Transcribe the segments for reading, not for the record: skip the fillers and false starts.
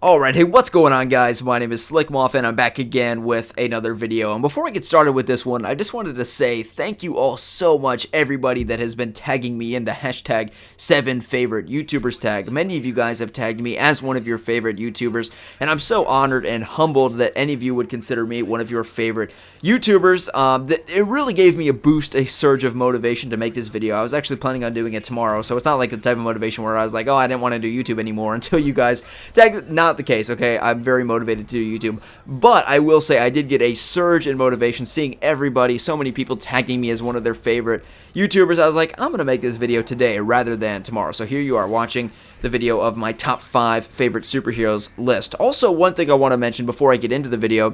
Alright, hey, what's going on, guys? My name is Slikk, and I'm back again with another video. And before I get started with this one, I just wanted to say thank you all so much, everybody that has been tagging me in the hashtag 7favoriteYoutubers tag. Many of you guys have tagged me as one of your favorite YouTubers, and I'm so honored and humbled that any of you would consider me one of your favorite YouTubers. It really gave me a boost, a surge of motivation to make this video. I was actually planning on doing it tomorrow, so it's not like the type of motivation where I was like, oh, I didn't want to do YouTube anymore until you guys tagged. Not the case, okay? I'm very motivated to do YouTube, but I will say I did get a surge in motivation seeing everybody, so many people tagging me as one of their favorite YouTubers. I was like, I'm gonna make this video today rather than tomorrow. So here you are watching the video of my top 5 favorite superheroes list. Also, one thing I want to mention before I get into the video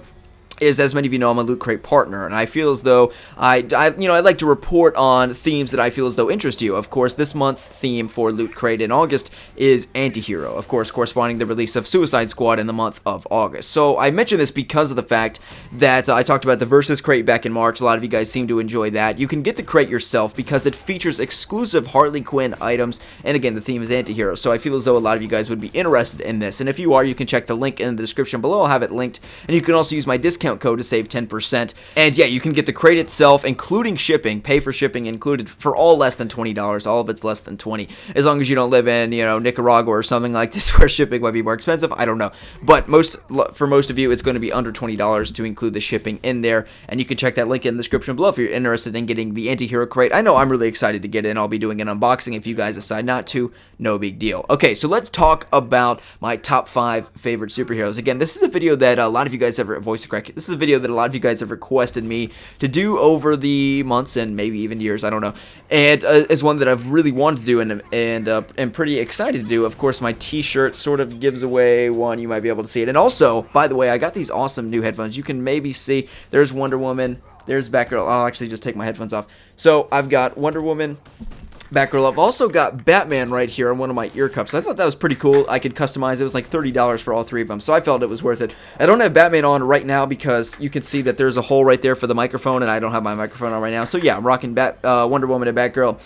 is, as many of you know, I'm a Loot Crate partner, and I feel as though I like to report on themes that I feel as though interest you. Of course, this month's theme for Loot Crate in August is Antihero, of course, corresponding to the release of Suicide Squad in the month of August. So I mention this because of the fact that I talked about the Versus Crate back in March. A lot of you guys seem to enjoy that. You can get the crate yourself because it features exclusive Harley Quinn items, and again, the theme is Antihero, so I feel as though a lot of you guys would be interested in this, and if you are, you can check the link in the description below. I'll have it linked, and you can also use my discount code to save 10%. And yeah, you can get the crate itself, including shipping, pay for shipping included, for all less than $20. All of it's less than $20, as long as you don't live in, Nicaragua or something like this where shipping might be more expensive. I don't know, but for most of you, it's going to be under $20 to include the shipping in there, and you can check that link in the description below if you're interested in getting the Antihero crate. I know I'm really excited to get in. I'll be doing an unboxing. If you guys decide not to, no big deal. Okay, so let's talk about my top 5 favorite superheroes. Again, this is a video that a lot of you guys have This is a video that a lot of you guys have requested me to do over the months and maybe even years, I don't know, and is one that I've really wanted to do and am pretty excited to do. Of course, my t-shirt sort of gives away one. You might be able to see it. And also, by the way, I got these awesome new headphones. You can maybe see there's Wonder Woman, there's Batgirl. I'll actually just take my headphones off. So I've got Wonder Woman, Batgirl. I've also got Batman right here on one of my ear cups. I thought that was pretty cool. I could customize it. It was like $30 for all 3 of them, so I felt it was worth it. I don't have Batman on right now because you can see that there's a hole right there for the microphone, and I don't have my microphone on right now. So yeah, I'm rocking Wonder Woman and Batgirl.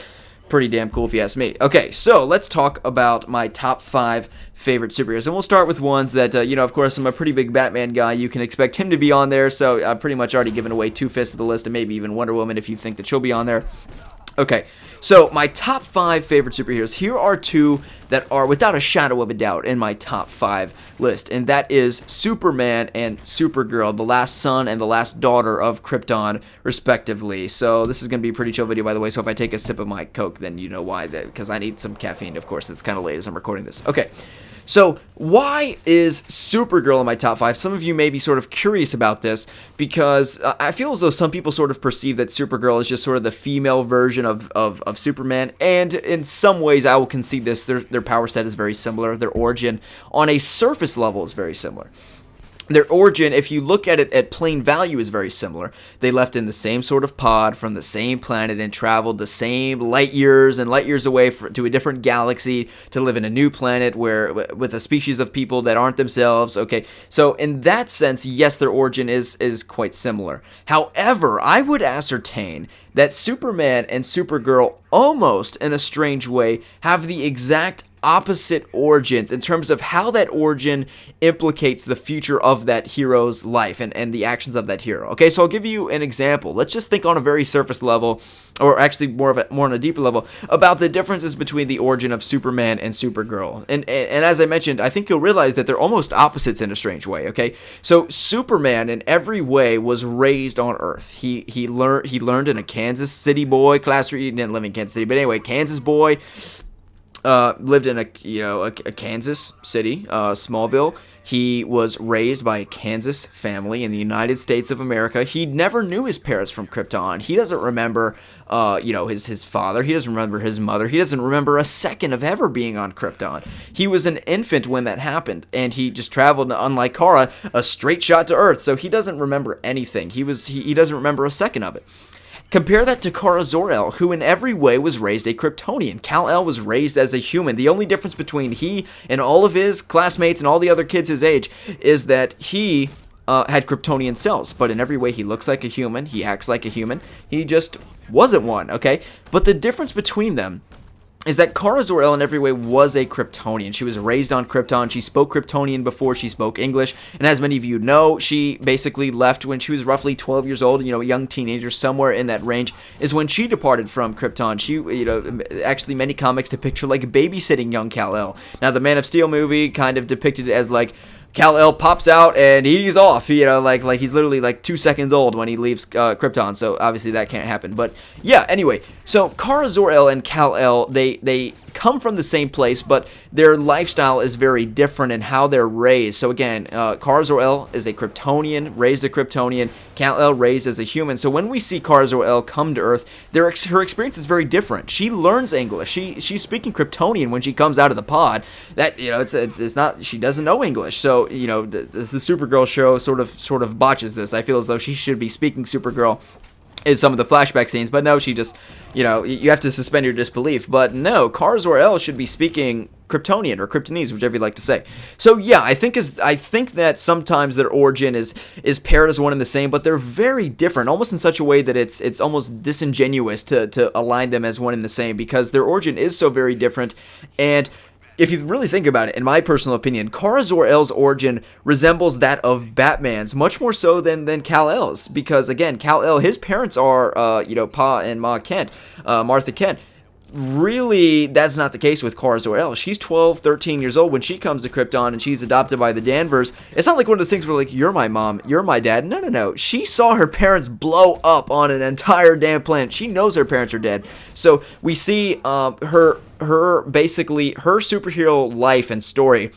Pretty damn cool if you ask me. Okay, so let's talk about my top 5 favorite superheroes, and we'll start with ones that, of course, I'm a pretty big Batman guy. You can expect him to be on there, so I've pretty much already given away 2/5 of the list, and maybe even Wonder Woman if you think that she'll be on there. Okay, so my top 5 favorite superheroes. Here are 2 that are without a shadow of a doubt in my top 5 list, and that is Superman and Supergirl, the last son and the last daughter of Krypton, respectively. So this is going to be a pretty chill video, by the way, so if I take a sip of my Coke, then you know why, because I need some caffeine, of course. It's kind of late as I'm recording this. Okay. So, why is Supergirl in my top 5? Some of you may be sort of curious about this, because I feel as though some people sort of perceive that Supergirl is just sort of the female version of Superman, and in some ways I will concede this. Their power set is very similar. Their origin on a surface level is very similar. Their origin, if you look at it at plain value, is very similar. They left in the same sort of pod from the same planet and traveled the same light years and light years away to a different galaxy to live in a new planet with a species of people that aren't themselves. Okay, so in that sense, yes, their origin is quite similar. However, I would ascertain that Superman and Supergirl, almost in a strange way, have the exact opposite origins in terms of how that origin implicates the future of that hero's life and the actions of that hero. Okay, so I'll give you an example. Let's just think on a very surface level, or actually more on a deeper level, about the differences between the origin of Superman and Supergirl. And as I mentioned, I think you'll realize that they're almost opposites in a strange way. Okay, so Superman in every way was raised on Earth. He learned in a Kansas City boy class. He didn't live in Kansas City, but anyway, Kansas boy. Lived in a Kansas City, Smallville. He was raised by a Kansas family in the United States of America. He never knew his parents from Krypton. He doesn't remember, his father. He doesn't remember his mother. He doesn't remember a second of ever being on Krypton. He was an infant when that happened, and he just traveled, unlike Kara, a straight shot to Earth. So he doesn't remember anything. He doesn't remember a second of it. Compare that to Kara Zor-El, who in every way was raised a Kryptonian. Kal-El was raised as a human. The only difference between he and all of his classmates and all the other kids his age is that he had Kryptonian cells, but in every way he looks like a human, he acts like a human, he just wasn't one, okay? But the difference between them is that Kara Zor-El in every way was a Kryptonian. She was raised on Krypton. She spoke Kryptonian before she spoke English. And as many of you know, she basically left when she was roughly 12 years old, a young teenager, somewhere in that range, is when she departed from Krypton. She, actually many comics depict her like babysitting young Kal-El. Now, the Man of Steel movie kind of depicted it as like, Kal-El pops out and he's off, like he's literally like 2 seconds old when he leaves Krypton, so obviously that can't happen. But yeah, anyway, so Kara Zor-El and Kal-El, they come from the same place, but their lifestyle is very different in how they're raised. So again, Kara Zor-El is a Kryptonian, raised a Kryptonian, Kal-El raised as a human. So when we see Kara Zor-El come to Earth, her experience is very different. She learns English. She's speaking Kryptonian when she comes out of the pod. That it's not, she doesn't know English. So the Supergirl show sort of botches this. I feel as though she should be speaking Supergirl in some of the flashback scenes, but no, she just, you have to suspend your disbelief. But no, Kara Zor-El should be speaking Kryptonian or Kryptonese, whichever you like to say. So yeah, I think that sometimes their origin is paired as one and the same, but they're very different, almost in such a way that it's almost disingenuous to align them as one and the same, because their origin is so very different. And if you really think about it, in my personal opinion, Kara Zor-El's origin resembles that of Batman's, much more so than Kal-El's, because again, Kal-El, his parents are, Pa and Ma Kent, Martha Kent. Really, that's not the case with Kara Zor-El. She's 12, 13 years old when she comes to Krypton, and she's adopted by the Danvers. It's not like one of those things where, like, you're my mom, you're my dad. No. She saw her parents blow up on an entire damn planet. She knows her parents are dead. So we see her basically, her superhero life and story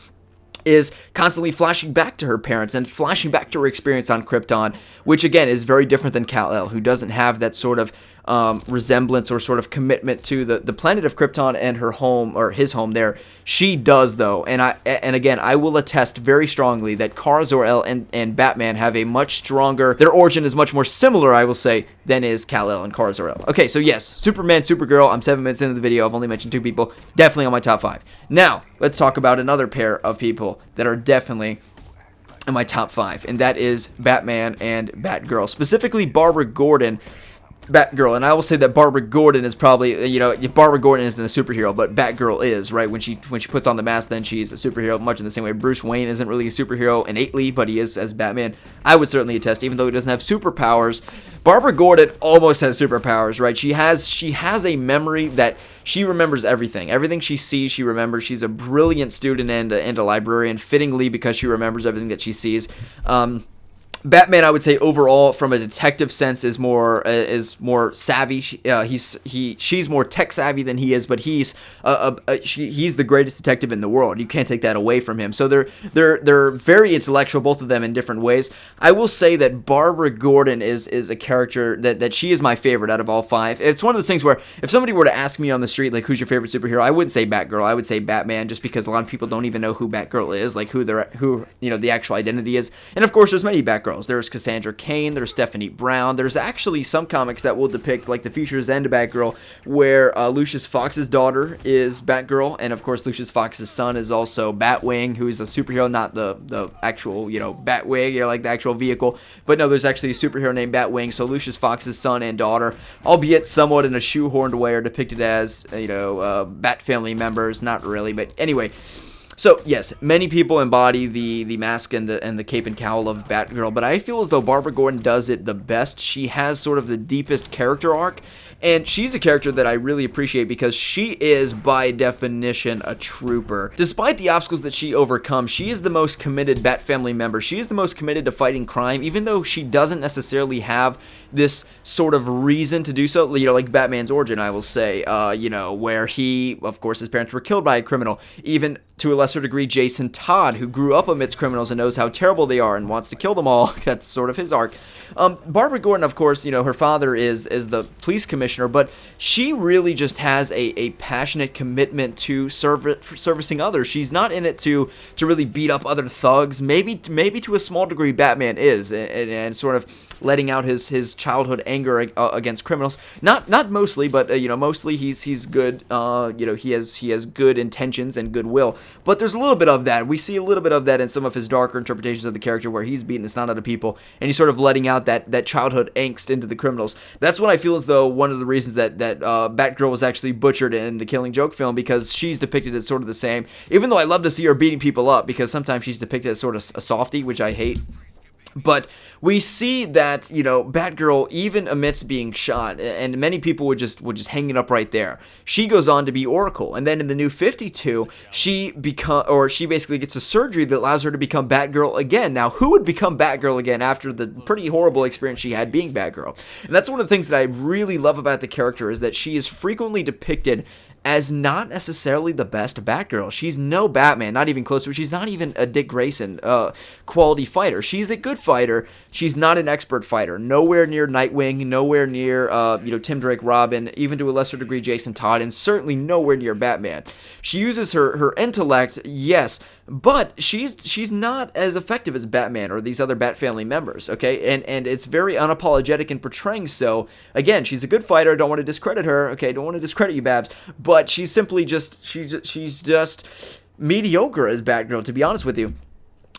is constantly flashing back to her parents and flashing back to her experience on Krypton, which again is very different than Kal-El, who doesn't have that sort of resemblance or sort of commitment to the planet of Krypton and her home, or his home there. She does, though, and again, I will attest very strongly that Kara Zor-El and Batman have a much stronger, their origin is much more similar, I will say, than is Kal-El and Kara Zor-El. Okay, so yes, Superman, Supergirl, I'm 7 minutes into the video, I've only mentioned 2 people, definitely on my top 5. Now, let's talk about another pair of people that are definitely in my top 5, and that is Batman and Batgirl, specifically Barbara Gordon, Batgirl. And I will say that Barbara Gordon is probably, Barbara Gordon isn't a superhero, but Batgirl is, right? When she puts on the mask, then she's a superhero, much in the same way Bruce Wayne isn't really a superhero innately, but he is as Batman. I would certainly attest, even though he doesn't have superpowers, Barbara Gordon almost has superpowers, right? She has a memory that she remembers everything. Everything she sees, she remembers. She's a brilliant student and a librarian, fittingly, because she remembers everything that she sees. Batman, I would say, overall, from a detective sense, is more savvy. She's more tech savvy than he is, but he's the greatest detective in the world. You can't take that away from him. So they're very intellectual, both of them, in different ways. I will say that Barbara Gordon is a character that she is my favorite out of all 5. It's one of those things where if somebody were to ask me on the street, like, who's your favorite superhero, I wouldn't say Batgirl. I would say Batman, just because a lot of people don't even know who Batgirl is, like who the actual identity is. And of course, there's many Batgirls. There's Cassandra Cain, there's Stephanie Brown, there's actually some comics that will depict, like, the Future's End Batgirl, where Lucius Fox's daughter is Batgirl, and of course Lucius Fox's son is also Batwing, who is a superhero, not the actual, Batwing, like the actual vehicle, but no, there's actually a superhero named Batwing. So Lucius Fox's son and daughter, albeit somewhat in a shoehorned way, are depicted as, Bat family members, not really, but anyway. So yes, many people embody the mask and the cape and cowl of Batgirl, but I feel as though Barbara Gordon does it the best. She has sort of the deepest character arc, and she's a character that I really appreciate because she is, by definition, a trooper. Despite the obstacles that she overcomes, she is the most committed Bat family member. She is the most committed to fighting crime, even though she doesn't necessarily have this sort of reason to do so, like Batman's origin, I will say, where he, of course, his parents were killed by a criminal. Even to a lesser degree, Jason Todd, who grew up amidst criminals and knows how terrible they are and wants to kill them all. That's sort of his arc. Barbara Gordon, of course, her father is the police commissioner, but she really just has a passionate commitment to servicing others. She's not in it to really beat up other thugs. Maybe to a small degree Batman is, and sort of letting out his childhood anger against criminals. Not mostly, but mostly he's good. He has good intentions and goodwill. but there's a little bit of that. We see a little bit of that in some of his darker interpretations of the character, where he's beating the snot out of people, and he's sort of letting out that childhood angst into the criminals. That's what I feel as though one of the reasons that Batgirl was actually butchered in the Killing Joke film, because she's depicted as sort of the same, even though I love to see her beating people up, because sometimes she's depicted as sort of a softie, which I hate. But we see that, Batgirl, even amidst being shot, and many people would just hang it up right there, she goes on to be Oracle. And then in the New 52, she basically gets a surgery that allows her to become Batgirl again. Now, who would become Batgirl again after the pretty horrible experience she had being Batgirl? And that's one of the things that I really love about the character, is that she is frequently depicted as not necessarily the best Batgirl. She's no Batman, not even close to it. She's not even a Dick Grayson quality fighter. She's a good fighter. She's not an expert fighter. Nowhere near Nightwing, nowhere near Tim Drake Robin, even to a lesser degree Jason Todd, and certainly nowhere near Batman. She uses her intellect, yes, but she's not as effective as Batman or these other Bat family members, okay? And it's very unapologetic in portraying so. Again, she's a good fighter. I don't want to discredit her, okay? Don't want to discredit you, Babs, but she's simply she's just mediocre as Batgirl, to be honest with you.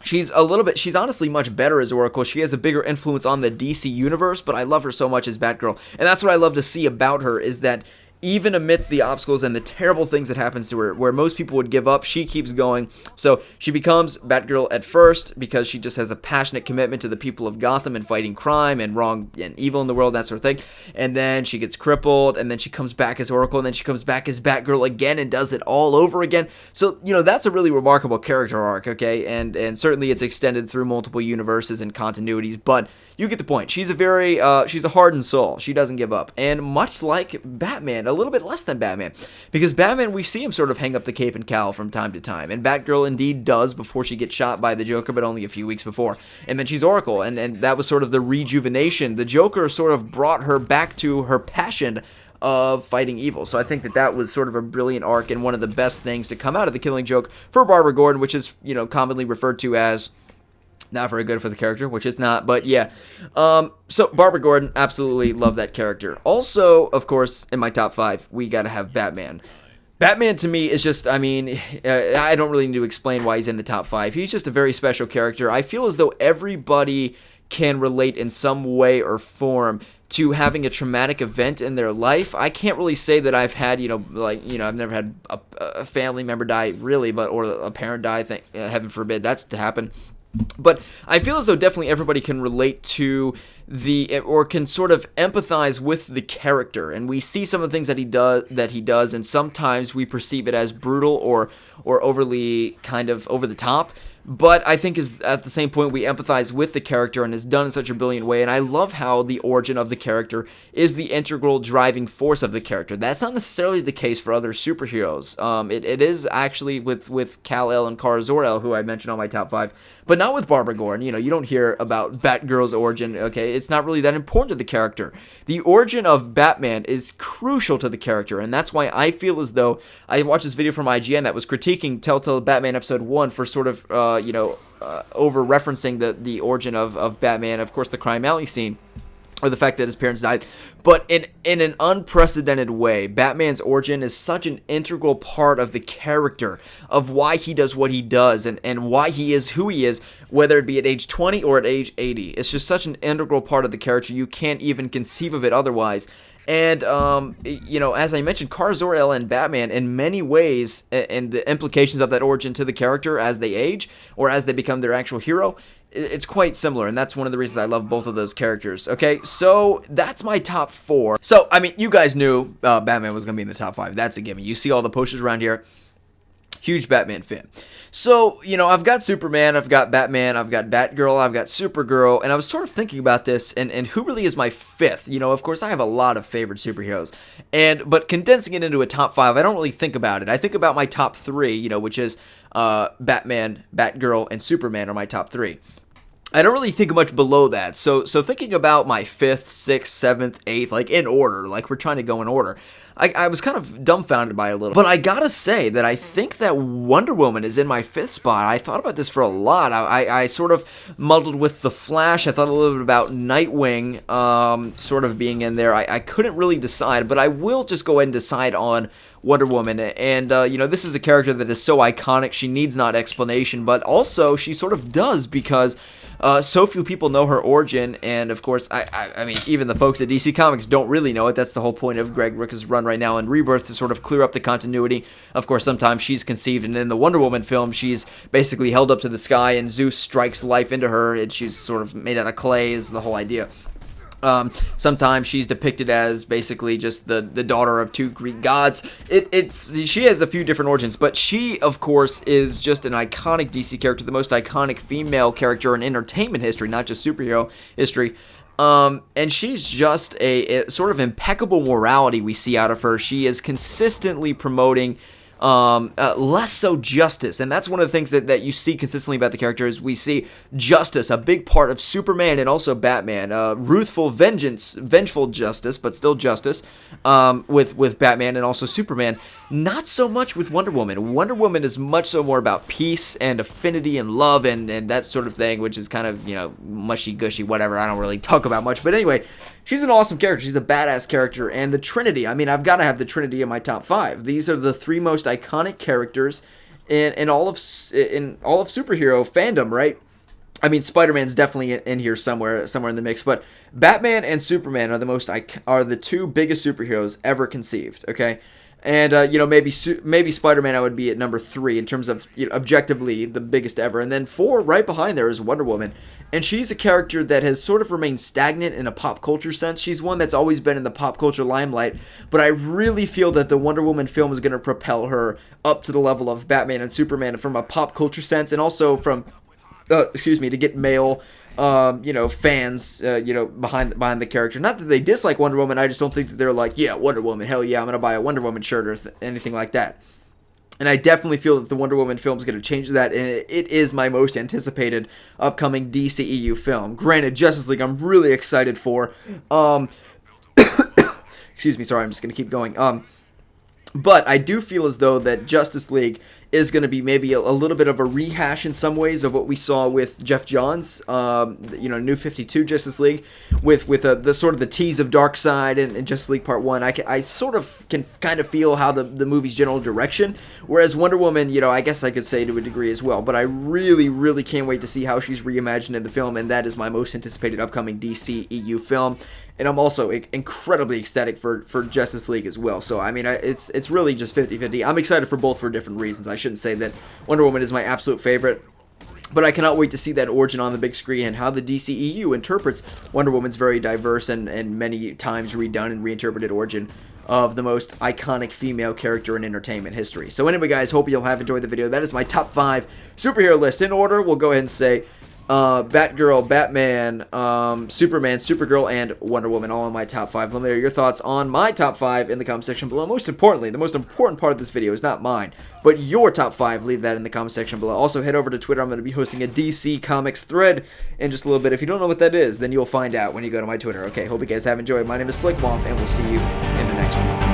She's honestly much better as Oracle. She has a bigger influence on the DC universe, but I love her so much as Batgirl. And that's what I love to see about her, is that even amidst the obstacles and the terrible things that happens to her, where most people would give up, she keeps going. So she becomes Batgirl at first because she just has a passionate commitment to the people of Gotham and fighting crime and wrong and evil in the world, that sort of thing. And then she gets crippled, and then she comes back as Oracle, and then she comes back as Batgirl again and does it all over again. So, that's a really remarkable character arc, okay? And certainly it's extended through multiple universes and continuities, but you get the point. She's a hardened soul. She doesn't give up. And much like Batman, a little bit less than Batman, because Batman, we see him sort of hang up the cape and cowl from time to time, and Batgirl indeed does before she gets shot by the Joker, but only a few weeks before. And then she's Oracle, and that was sort of the rejuvenation. The Joker sort of brought her back to her passion of fighting evil. So I think that was sort of a brilliant arc, and one of the best things to come out of the Killing Joke for Barbara Gordon, which is, commonly referred to as not very good for the character, which it's not, but yeah. So Barbara Gordon, absolutely love that character. Also, of course, in my top 5, we gotta have Batman. Batman to me is just, I don't really need to explain why he's in the top 5. He's just a very special character. I feel as though everybody can relate in some way or form to having a traumatic event in their life. I can't really say that I've had, I've never had a family member die, really, or a parent die, heaven forbid that's to happen. But I feel as though definitely everybody can relate to or can sort of empathize with the character, and we see some of the things that he does, and sometimes we perceive it as brutal or overly kind of over the top. But I think is at the same point we empathize with the character, and is done in such a brilliant way. And I love how the origin of the character is the integral driving force of the character. That's not necessarily the case for other superheroes. It is actually with Kal-El and Kara Zor-El, who I mentioned on my top 5, but not with Barbara Gordon. You don't hear about Batgirl's origin. Okay, it's not really that important to the character. The origin of Batman is crucial to the character, and that's why I feel as though I watched this video from IGN that was critiquing Telltale Batman Episode 1 for sort of over-referencing the origin of Batman, of course, the crime alley scene, or the fact that his parents died. But in an unprecedented way, Batman's origin is such an integral part of the character, of why he does what he does, and why he is who he is, whether it be at age 20 or at age 80. It's just such an integral part of the character, you can't even conceive of it otherwise. And, as I mentioned, Kara Zor-El and Batman, in many ways, and the implications of that origin to the character as they age, or as they become their actual hero, it's quite similar, and that's one of the reasons I love both of those characters. Okay, so that's my top 4. So, you guys knew Batman was going to be in the top 5. That's a gimme. You see all the posters around here. Huge Batman fan. So, I've got Superman, I've got Batman, I've got Batgirl, I've got Supergirl, and I was sort of thinking about this, and who really is my 5th? Of course, I have a lot of favorite superheroes, but condensing it into a top 5, I don't really think about it. I think about my top 3, which is Batman, Batgirl, and Superman are my top 3. I don't really think much below that. So thinking about my 5th, 6th, 7th, 8th, like in order, like we're trying to go in order, I was kind of dumbfounded by it a little. But I gotta say that I think that Wonder Woman is in my 5th spot. I thought about this for a lot. I sort of muddled with The Flash. I thought a little bit about Nightwing sort of being in there. I couldn't really decide, but I will just go ahead and decide on Wonder Woman. And, you know, this is a character that is so iconic, she needs not explanation, but also she sort of does, because so few people know her origin, and of course, I mean, even the folks at DC Comics don't really know it. That's the whole point of Greg Rucka's run right now in Rebirth, to sort of clear up the continuity. Of course, sometimes she's conceived, and in the Wonder Woman film, she's basically held up to the sky, and Zeus strikes life into her, and she's sort of made out of clay, is the whole idea. Sometimes she's depicted as basically just the daughter of two Greek gods. She has a few different origins, but she, of course, is just an iconic DC character, the most iconic female character in entertainment history, not just superhero history. And she's just a sort of impeccable morality we see out of her. She is consistently promoting less so justice, and that's one of the things that you see consistently about the character. Is we see justice, a big part of Superman and also Batman. Vengeful justice, but still justice, with Batman and also Superman. Not so much with Wonder Woman. Wonder Woman is much so more about peace and affinity and love and that sort of thing, which is kind of, you know, mushy-gushy, whatever. I don't really talk about much, but anyway, she's an awesome character. She's a badass character, and the Trinity. I mean, I've got to have the Trinity in my top 5. These are the 3 most iconic characters in all of superhero fandom, right? I mean, Spider-Man's definitely in here somewhere in the mix, but Batman and Superman are the 2 biggest superheroes ever conceived. Okay. And, you know, maybe Spider-Man I would be at number 3 in terms of, you know, objectively the biggest ever. And then 4 right behind there is Wonder Woman. And she's a character that has sort of remained stagnant in a pop culture sense. She's one that's always been in the pop culture limelight. But I really feel that the Wonder Woman film is going to propel her up to the level of Batman and Superman from a pop culture sense, and also from, to get male you know, fans, you know, behind the character. Not that they dislike Wonder Woman, I just don't think that they're like, yeah, Wonder Woman, hell yeah, I'm going to buy a Wonder Woman shirt or anything like that. And I definitely feel that the Wonder Woman film is going to change that, and it is my most anticipated upcoming DCEU film. Granted, Justice League I'm really excited for. Excuse me, sorry, I'm just going to keep going. But I do feel as though that Justice League is going to be maybe a little bit of a rehash in some ways of what we saw with Jeff Johns, you know, New 52 Justice League, with the sort of the tease of Darkseid and Justice League Part 1. I sort of can kind of feel how the movie's general direction, whereas Wonder Woman, you know, I guess I could say to a degree as well, but I really, really can't wait to see how she's reimagined in the film, and that is my most anticipated upcoming DCEU film. And I'm also incredibly ecstatic for Justice League as well. So, I mean, it's really just 50-50. I'm excited for both for different reasons. I shouldn't say that Wonder Woman is my absolute favorite, but I cannot wait to see that origin on the big screen and how the DCEU interprets Wonder Woman's very diverse and many times redone and reinterpreted origin of the most iconic female character in entertainment history. So anyway, guys, hope you'll have enjoyed the video. That is my top 5 superhero list. In order, we'll go ahead and say Batgirl, Batman, Superman, Supergirl, and Wonder Woman, all in my top 5. Let me know your thoughts on my top 5 in the comment section below. Most importantly, the most important part of this video is not mine, but your top 5. Leave that in the comment section below. Also, head over to Twitter. I'm going to be hosting a DC Comics thread in just a little bit. If you don't know what that is, then you'll find out when you go to my Twitter. Okay, hope you guys have enjoyed. My name is Slikk, and we'll see you in the next one.